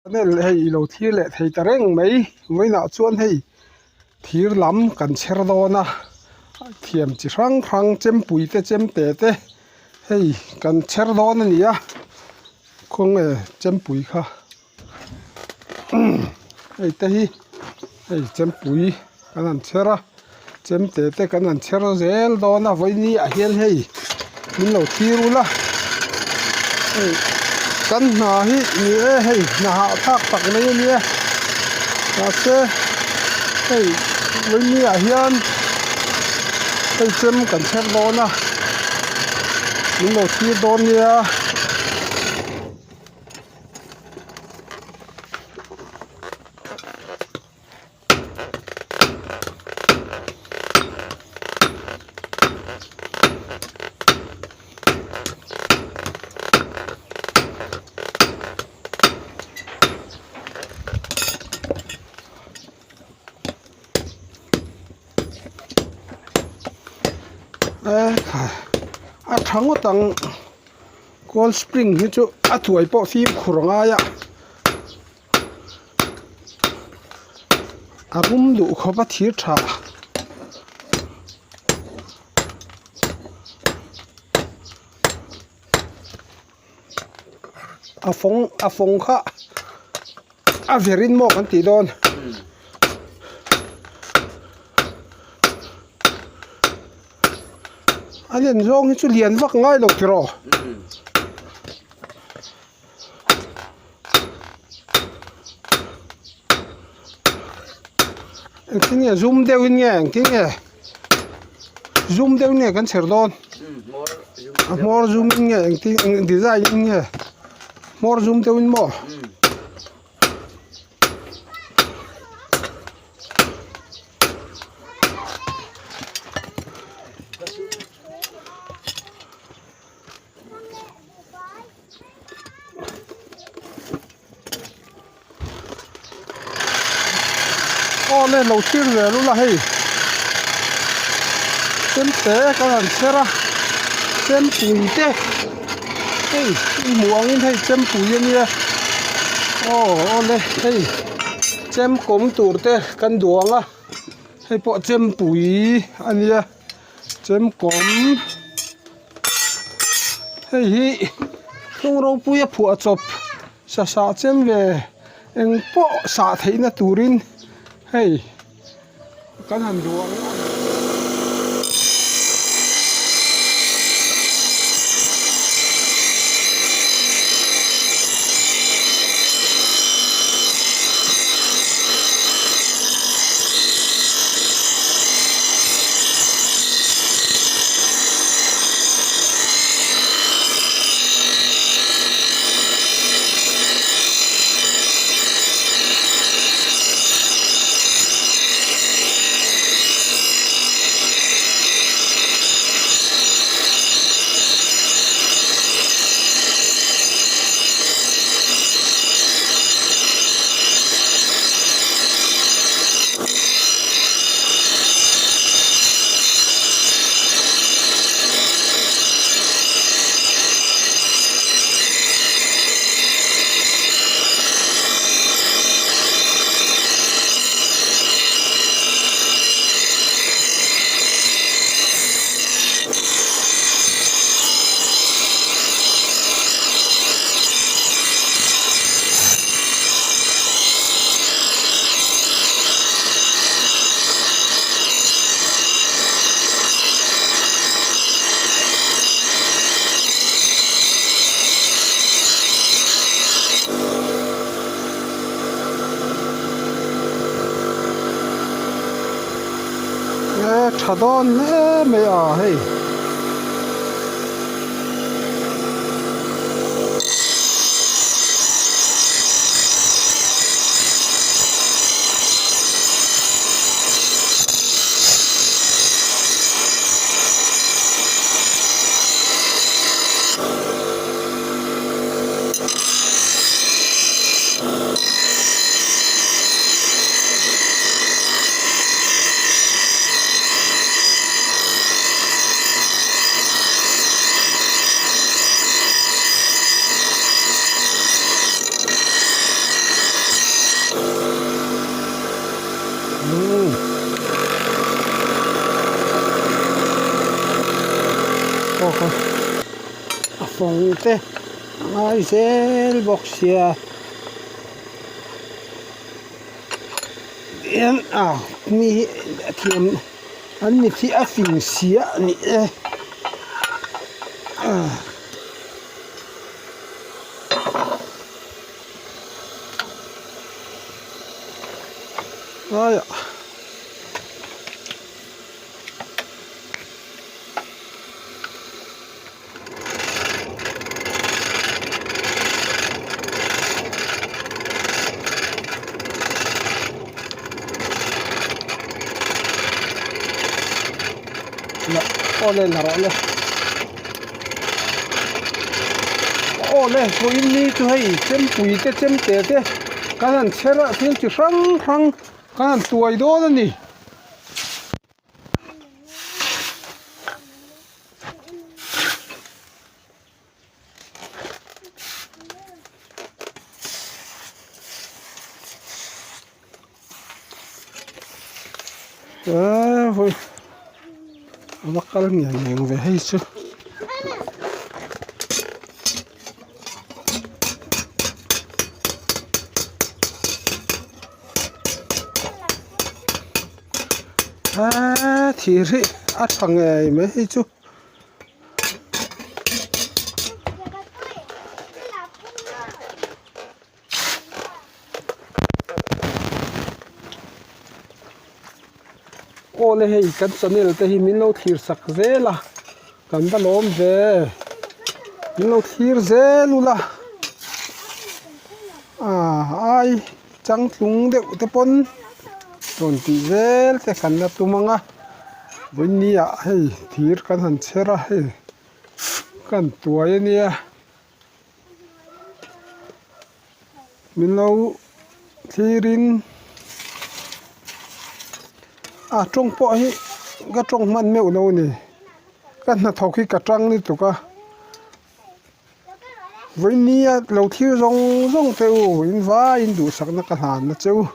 nên hay lâu thi lệ thầy ta reng mấy với nọ chuan hay thi lắm cần cher đó na thiềm chỉ răng răng chém bụi te chém tè te hay cần cher đó nè nhá không chém bụi kha hay te hay chém bụi cần ăn cher à chém tè te cần ăn cher zel đó na với ni à hiền hay mình lâu thi luôn la kan na hi ni hei na ha thak tak nei ni na se hei với ni a hian hei chem kan cher do na min lo thi do nia a thang o tang Cold Spring hi chu a thuai pawh thim khuranga ya a rum du khopa thir tha a phong kha a verin mo kan ti don anh em rong hi chu lian vak ngai lo tiro cái này zoom đeo in nghe cái này zoom đeo nghe kan cher don more zoom in nghe cái design in nghe more zoom đeo in mo lên lầu thiên về luôn là hay xem té các bạn xem ra xem bụi té hey muang in hay xem bụi như lên hey xem cống tủ té căn đuông à hay bỏ xem bụi anh nhá xem cống hey không rong bụi phua chop sa sa xem về em bỏ sa thấy na turin hey kan han duang chadon me a hey song te ai zel bok sia en ni thiam an mi thi a fing sia ni ai ole la ole ole so in ni tu hei chem pui te chem te te kan chera thil chi rang rang kan tuai do na ni voi bakal ngang về hay chứ thì ri thằng này mấy hay chứ ô lê hay cắn channel te hi min lo thir sak ve la kan da lom ve min lo thir ze lula ai chang tlung de te pon ton ti zel te kan na tumanga bunia hei thir kan han chera hei kan tuai ania min lo thirin trong po hi ga trong man meu lo ni kan na thau khi ka tang ni tu ka với nia lâu thiêu rong rong teu in va in du sak na ka han na cheu